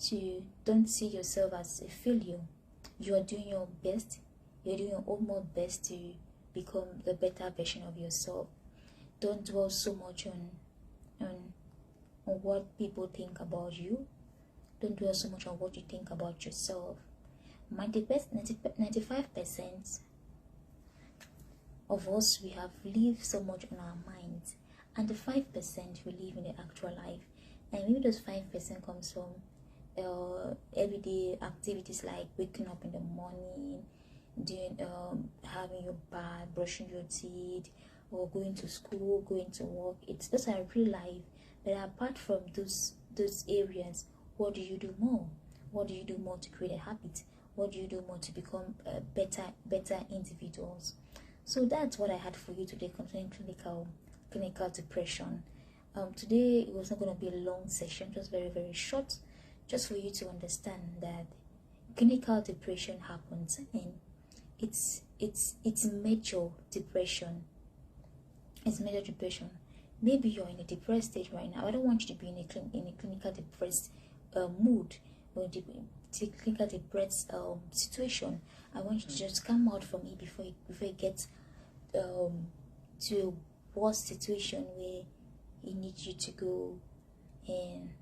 to don't see yourself as a failure. You are doing your best. You're doing your utmost best to become the better version of yourself. Don't dwell so much on what people think about you. Don't dwell so much on what you think about yourself. 95% of us, we have lived so much on our minds, and the 5% we live in the actual life. And maybe those 5% comes from everyday activities like waking up in the morning, doing having your bath, brushing your teeth, or going to school, going to work. It's those are real life. But apart from those areas, what do you do more? What do you do more to create a habit? What do you do more to become better individuals? So that's what I had for you today concerning clinical depression. Today it was not going to be a long session, just very, very short, just for you to understand that clinical depression happens, and it's major depression. It's major depression. Maybe you're in a depressed stage right now. I don't want you to be in a clinical depressed mood, or clinical depressed situation. I want you to just come out from it before it gets to a worse situation where it needs you to go and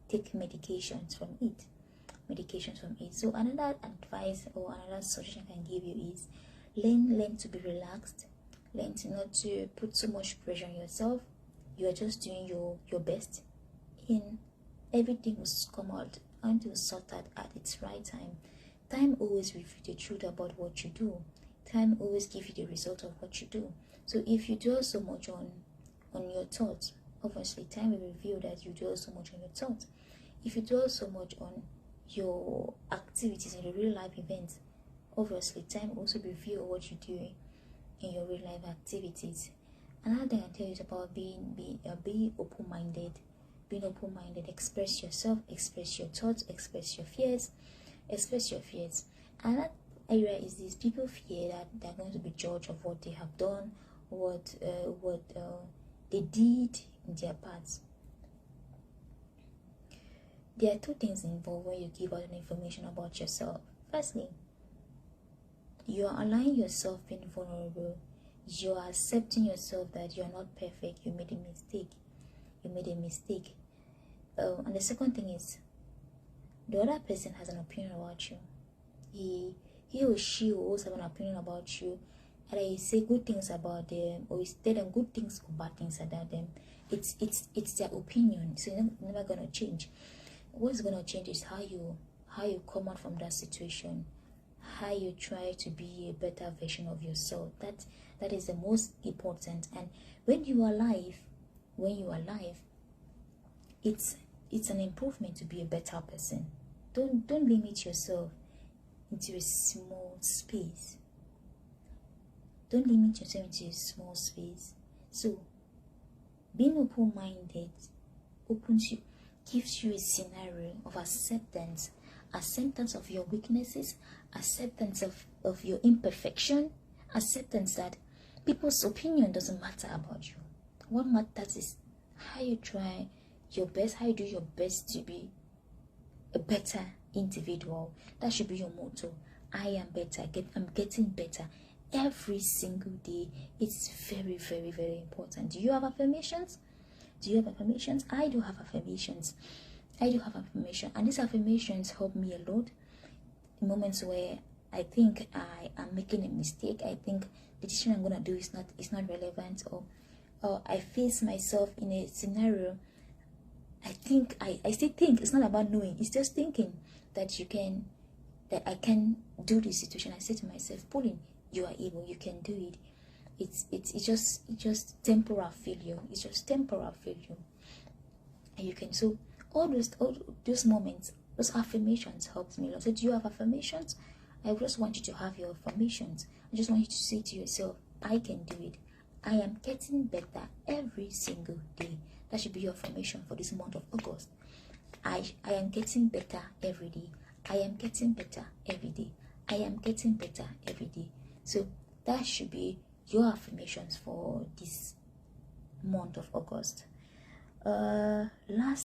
take medications from it. So another advice or another suggestion I can give you is learn to be relaxed. Learn to not to put so much pressure on yourself. You are just doing your best, and everything will come out until sorted at its right time. Time always reveals the truth about what you do. Time always gives you the result of what you do. So if you dwell so much on your thoughts, obviously time will reveal that you dwell so much on your thoughts. If you dwell so much on your activities and your real life events, obviously time will also reveal what you're doing in your real life activities. Another thing I tell you is about being open-minded. Being open-minded, express yourself, express your thoughts, express your fears. And that area is this: people fear that they're going to be judged of what they have done, what they did in their past. There are two things involved when you give out an information about yourself. Firstly, you are allowing yourself being vulnerable. You are accepting yourself that you are not perfect. You made a mistake. And the second thing is, the other person has an opinion about you. He or she will also have an opinion about you. Either you say good things about them, or you tell them good things or bad things about them. It's their opinion, so it's never gonna change. What's gonna change is how you come out from that situation, how you try to be a better version of yourself. That is the most important. And when you are alive, it's an improvement to be a better person. Don't limit yourself into a small space. Don't limit yourself into a small space. So being open-minded gives you a scenario of acceptance of your weaknesses, acceptance of your imperfection, acceptance that people's opinion doesn't matter about you. What matters is how you try your best, how you do your best to be a better individual. That should be your motto. I am better. I'm getting better every single day. It's very, very, very important. Do you have affirmations? I do have affirmations. And these affirmations help me a lot in moments where I think I am making a mistake. I think the decision I'm gonna do is not relevant, or I face myself in a scenario. I still think it's not about knowing, it's just thinking that I can do this situation. I say to myself, Pauline, you are able, you can do it. It's just temporal failure. It's just temporal failure. And you can, so all those moments, those affirmations helped me a lot. So do you have affirmations? I just want you to have your affirmations. I just want you to say to yourself, I can do it. I am getting better every single day. That should be your affirmation for this month of August. I am getting better every day. I am getting better every day. I am getting better every day. So that should be your affirmations for this month of August. Last